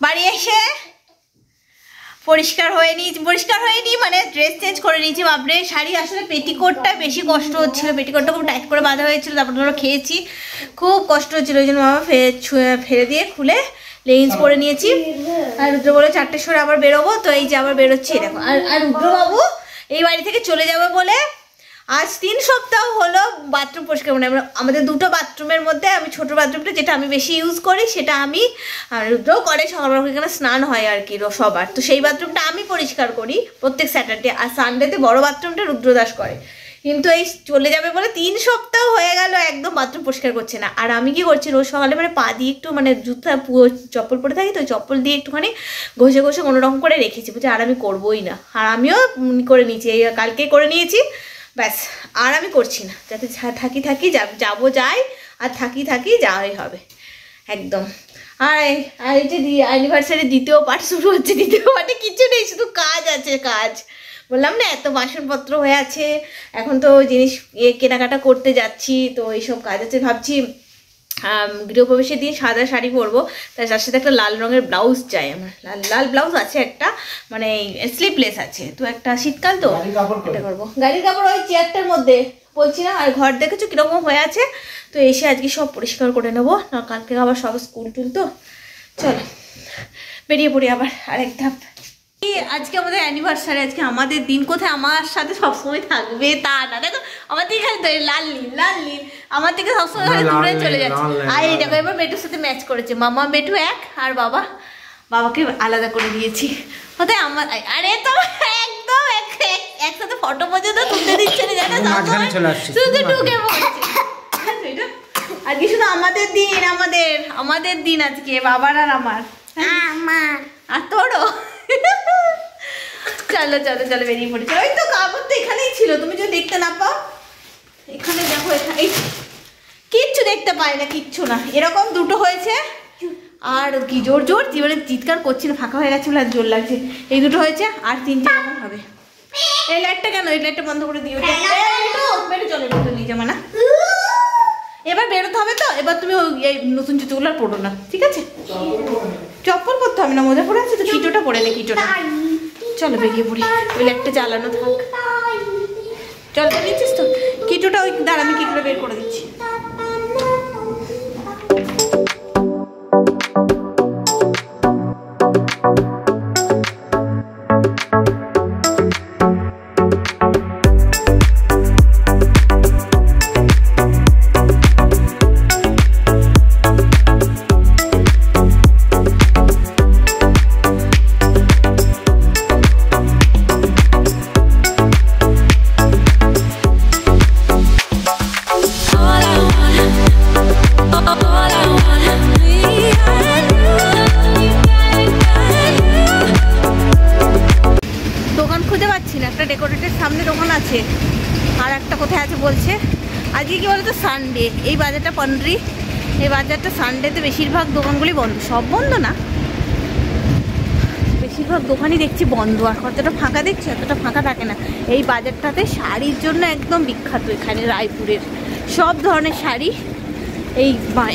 বাড়ি এসে পরিষ্কার হয়নি মানে ড্রেস চেঞ্জ করে নিয়েছি। বাপরে শাড়ি আসলে পেটিকোটটা বেশি কষ্ট হচ্ছিল, পেটিকোটটা খুব টাইট করে বাঁধা হয়েছিল, তারপর ধরো খেয়েছি, খুব কষ্ট হচ্ছিল, ওই জন্য মামা ফেলে দিয়ে খুলে লেগিংস পরে নিয়েছি। আর রুদ্র বলে 4টের সময় আবার বেরোবো, তো এই যে আবার বেরোচ্ছি দেখো। আর রুদ্রবাবু এই বাড়ি থেকে চলে যাবে বলে আজ 3 সপ্তাহ হলো বাথরুম পরিষ্কার মানে আমাদের 2টো বাথরুমের মধ্যে আমি ছোট বাথরুমটা যেটা আমি বেশি ইউজ করি সেটা আমি, আর রুদ্রও করে, সকালবেলা এখানে স্নান হয় আর কি সবার, তো সেই বাথরুমটা আমি পরিষ্কার করি প্রত্যেক স্যাটারডে, আর সানডেতে বড় বাথরুমটা রুদ্রদাস করে। কিন্তু এই চলে যাবে বলে 3 সপ্তাহ হয়ে গেল একদম বাথরুম পরিষ্কার করছে না। আর আমি কি করছি, রোজ সকালে মানে পা দিয়ে একটু মানে জুতা চপ্পল পরে থাকি, তো চপ্পল দিয়ে একটুখানি ঘষে ঘষে কোনোরকম করে রেখেছি, বুঝছি, আর আমি করবোই না। আর আমিও করে নিয়েছি, এই কালকে করে নিয়েছি, ব্যাস আর আমি করছি না, যাতে থাকি যাবো যাই, আর থাকি যাওয়াই হবে একদম। আর এই যে অ্যানিভার্সারি 2য় পার্ট শুরু হচ্ছে, 2য় পার্টে কিছু নেই, শুধু কাজ আছে, কাজ বললাম না, এত বাসনপত্র হয়ে আছে, এখন তো জিনিস কেনাকাটা করতে যাচ্ছি, তো এইসব কাজ আছে। ভাবছি গৃহপ্রবেশের দিন সাদা শাড়ি পরবো, তার সাথে একটা লাল রঙের ব্লাউজ চাই আমার, লাল ব্লাউজ আছে একটা, মানে স্লিপলেস আছে, তো একটা শীতকাল তো এটা করবো। গাড়ির কাপড় ওই চেয়ারটার মধ্যে বলছি না, আর ঘর দেখেছো কিরকম হয়ে আছে, তো এসে আজকে সব পরিষ্কার করে নেবো, না কালকে আবার সব স্কুল টুল, তো চলো বেরিয়ে পড়ি আবার আরেক ধাপ। আজকে আমাদের অ্যানিভার্সারি, আজকে আমাদের দিন, কোথায় আমার সাথে সবসময় থাকবে তা না, দেখো আমার থেকে খালি লাল নীল আমার থেকে সবসময় খালি দূরে চলে যাচ্ছে। আর এই দেখো এবার বেটুর সাথে ম্যাচ করেছে, মামা বেটু এক, আর বাবাকে আলাদা করে দিয়েছি। কোথায় আমার, আরে তো একদম একসাথে ফটো পর্যন্ত তুলতে দিচ্ছে না, জানো শুধু ঢুকে পড়ছে। আজকে শুধু আমাদের দিন আজকে, বাবার আর আমার আর তোরও। চলো বেরিয়ে পড়েছে। ওই তো কাপড় তো এখানেই ছিল, তুমি যদি দেখতে না পাও, এখানে দেখো, এখানে কিচ্ছু দেখতে পাই না, কিচ্ছু না, এরকম 2টো হয়েছে, আর কি জোর জীবনে চিৎকার করছি না, ফাঁকা হয়ে গেছে বলে আর জোর লাগছে, এই 2টো হয়েছে, আর 3টে এরকম হবে। এই লাইটটা কেন, এই লাইটটা বন্ধ করে দিও, বেরো চলো নিয়ে যাবো না, এবার বেরোতে হবে, তো এবার তুমি এই নতুন জুতোগুলো আর পরো না, ঠিক আছে? চপ্পল পরতে হবে না, মজা পড়ে আছে তো, কিটোটা পরে নে, কিটোটা। চলো বেরিয়ে পড়ি, ওই লাইটটা জ্বালানো থাক, চল নিচ্ছিস তো কিটোটা, ওই দাঁড়া আমি কিটোটা বের করে দিচ্ছি। আর একটা কোথায় আছে বলছে, আজকে কি বলতো সানডে, এই বাজারটা পান্ডরি, এই বাজারটা সানডেতে বেশিরভাগ দোকানগুলি বন্ধ, সব বন্ধ না, বেশিরভাগ দোকানই দেখছি বন্ধ, আর কতটা ফাঁকা দেখছি, এতটা ফাঁকা থাকে না। এই বাজারটাতে শাড়ির জন্য একদম বিখ্যাত, এখানে রায়পুরের সব ধরনের শাড়ি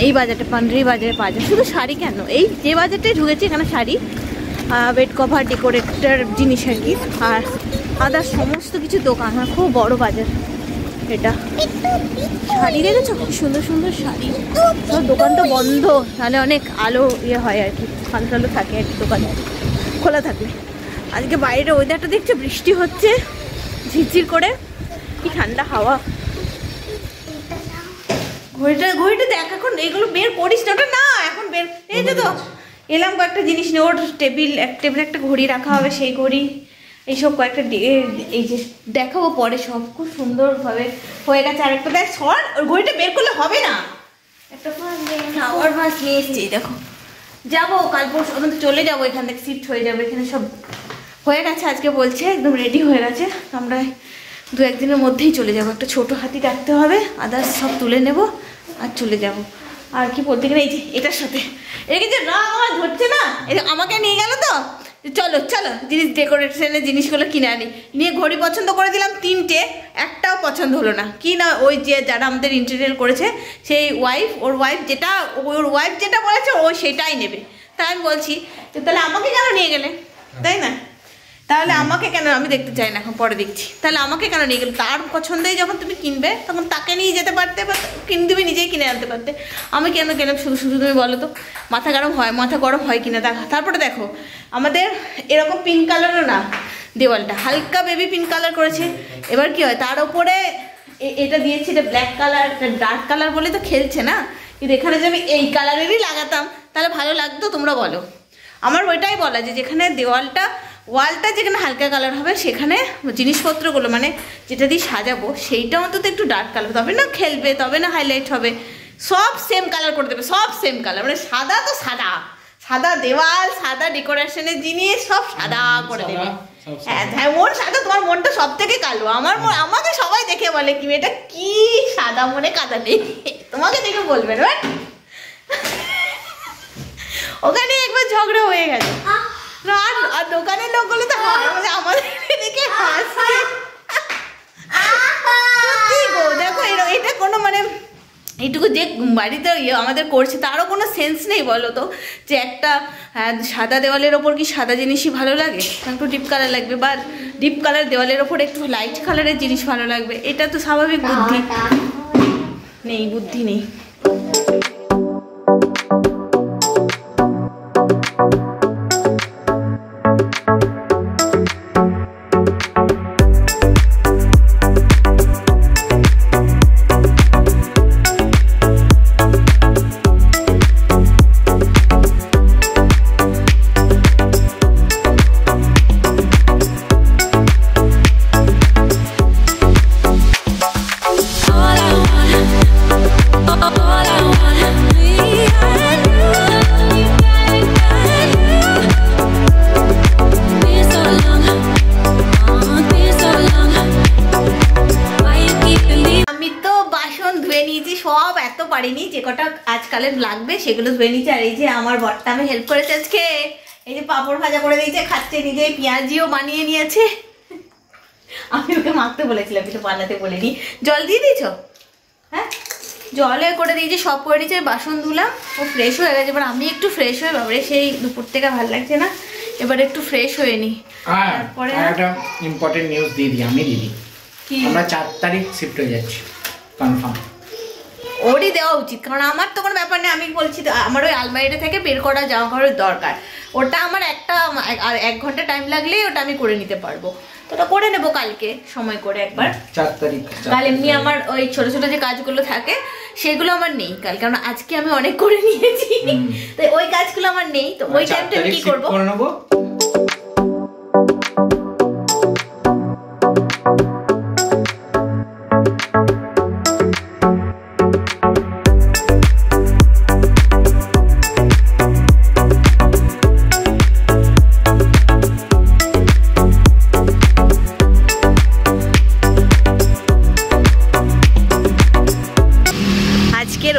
এই বাজারটা পান্ডরি বাজারে পাওয়া যায়। শুধু শাড়ি কেন, এই যে বাজারটাই ঢুকেছি এখানে শাড়ি, বেড কভার, ডেকোরেটর জিনিস আর কি, আর আদার সমস্ত কিছু দোকান, আর খুব বড় বাজার এটা। শাড়ি দেখেছো, খুব সুন্দর সুন্দর শাড়ি, সব দোকান তো বন্ধ, তাহলে অনেক আলো হয় আর কি, আলো থাকে আর কি, দোকানে খোলা থাকলে। আজকে বাইরে ওয়েদারটা দেখছো, বৃষ্টি হচ্ছে ঝিরঝির করে, কি ঠান্ডা হাওয়া। ঘড়িটা দেখ, এখন এগুলো বের করিস না, ওটা না এখন বের, এই তো এলাম কয়েকটা জিনিস নিয়ে, ওর টেবিলে একটা ঘড়ি রাখা হবে, সেই ঘড়ি, এইসব কয়েকটা এই যে দেখাবো পরে, সব খুব সুন্দরভাবে হয়ে গেছে। আর একটা দেখ সর, ওর ঘড়িটা বের করলে হবে না, একটা ফ্লাওয়ার ভাস নিয়ে এসছি, দেখো যাবো কাল পরশু আমাদের চলে যাবো, এখান থেকে শিফট হয়ে যাবে, এখানে সব হয়ে গেছে, আজকে বলছে একদম রেডি হয়ে গেছে, আমরা 2-1 দিনের মধ্যেই চলে যাবো। একটা ছোট হাতি রাখতে হবে, আদার্স সব তুলে নেব আর চলে যাব। আর কি বলতে গেলে এই যে এটার সাথে এটা কিন্তু রাগ আমার ধরছে না, এটা আমাকে নিয়ে গেল তো, চলো জিনিস ডেকোরেশনের জিনিসগুলো কিনে আনি, নিয়ে ঘড়ি পছন্দ করে দিলাম 3টে, একটাও পছন্দ হলো না। কি না, ওই যে যারা আমাদের ইন্টেরিয়র করেছে সেই ওর ওয়াইফ যেটা বলেছে ও সেটাই নেবে, তাই আমি বলছি তাহলে আমাকে কেন নিয়ে গেলে, তাই না? তাহলে আমাকে কেন, আমি দেখতে চাই না এখন, পরে দেখছি। তাহলে আমাকে কেন নিয়ে গেলে? তার পছন্দেই যখন তুমি কিনবে তখন তাকে নিয়ে যেতে পারতে, বা তুমি নিজেই কিনে আনতে পারতে। আমি কেন গেলাম শুধু শুধু, তুমি বলো তো? মাথা গরম হয় কিনা দেখা। তারপরে দেখো আমাদের এরকম পিঙ্ক কালারও না, দেওয়ালটা হালকা বেবি পিঙ্ক কালার করেছে। এবার কি হয়, তার ওপরে এটা দিয়েছি, এটা ব্ল্যাক কালার, এটা ডার্ক কালার বলে তো খেলছে না। কিন্তু এখানে যে আমি এই কালারেরই লাগাতাম তাহলে ভালো লাগতো, তোমরা বলো? আমার ওইটাই বলা যে যেখানে ওয়ালটা যেখানে হালকা কালার হবে সেখানে জিনিসপত্রগুলো মানে যেটা দিয়ে সাজাবো সেইটা অন্তত একটু ডার্ক কালার, তবে না খেলবে, তবে না হাইলাইট হবে। সব সেম কালার করে দেবে, সব সেম কালার, মানে সাদা তো সাদা, সাদা দেওয়াল, সাদা ডেকোরেশনের জিনিস সব সাদা করে দেবে। হ্যাঁ মন সাদা, তোমার মনটা সব থেকে কালো। আমাকে সবাই দেখে বলে কি এটা কি সাদা মনে কাদা নেই, তোমাকে দেখে বলবে না। ওখানে একবার ঝগড়া হয়ে গেছে, আর দোকানের লোকগুলো তো আমাদের দেখে হাসছে। সত্যি গো, দেখো এটা কোনো মানে এইটুকু যে বাড়িতে আমাদের করছে তারও কোনো সেন্স নেই বলো তো, যে একটা সাদা দেওয়ালের ওপর কি সাদা জিনিসই ভালো লাগে, একটু ডিপ কালার লাগবে, বা ডিপ কালার দেওয়ালের ওপর একটু লাইট কালারের জিনিস ভালো লাগবে। এটা তো স্বাভাবিক বুদ্ধি নেই। সব এত পারিনি, যে কটা আজকালের লাগবে সেগুলো ধুয়ে নিচ্ছে। আর এই যে আমার বরটা আমি হেল্প করেছে আজকে, এই যে পাঁপড় ভাজা করে দিয়েছে, খাচ্ছে নিজে, পেঁয়াজিও বানিয়ে নিয়েছে। আমি ওকে মাখতে বলেছিলাম, কিন্তু বানাতে বলিনি। জল দিয়ে দিয়েছ? হ্যাঁ জলে করে দিয়েছি, সব করে দিয়েছে। বাসন ধুলাম, ও ফ্রেশ হয়ে গেছে। এবার আমি একটু ফ্রেশ হয়ে, বাবরে সেই দুপুর থেকে ভালো লাগছে না, এবার একটু ফ্রেশ হয়ে নি। তারপরে একটা ইম্পর্টেন্ট নিউজ দিয়ে দিই আমি, দিদি আমরা 4 তারিখ শিফট হয়ে যাচ্ছি, কনফার্ম। ওরই দেওয়া উচিত, কারণ আমার তো কোনো ব্যাপার নেই। আমি বলছি আমার ওই আলমারিটা থেকে বের করা জামা কাপড়ের দরকার, ওটা আমার 1 ঘন্টা টাইম লাগলেই ওটা আমি করে নিতে পারবো। তো ওটা করে নেবো কালকে সময় করে একবার, 4 তারিখ। কাল এমনি আমার ওই ছোট ছোট যে কাজগুলো থাকে সেগুলো আমার নেই কাল, কারণ আজকে আমি অনেক করে নিয়েছি, তাই ওই কাজগুলো আমার নেই। তো ওই টাইমটা আমি কি করবো, করে নেবো।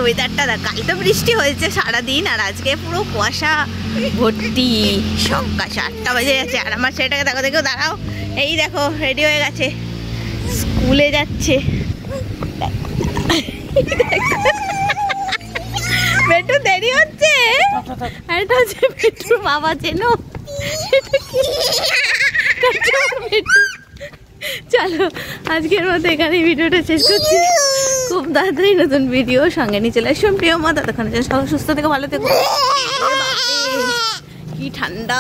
ওয়েদারটা কাল তো বৃষ্টি হয়েছে সারাদিন, আর আজকে পুরো কুয়াশা ভর্তি। সকাল 7টা বাজে যাচ্ছে, আর আমার ছেলেটাকে দেখো দেখো, দাঁড়াও, এই দেখো রেডি হয়ে গেছে, স্কুলে যাচ্ছে। বেটু দেরি হচ্ছে, আর এটা হচ্ছে বেটুর বাবা, চেনো? চলো আজকের মতো এখানে ভিডিওটা শেষ করছি। খুব তাড়াতাড়ি নতুন ভিডিও সঙ্গে নিয়ে চলে আসুন প্রিয় মা। ততক্ষণ সবাই সুস্থ থেকে ভালো থেকো। কি ঠান্ডা।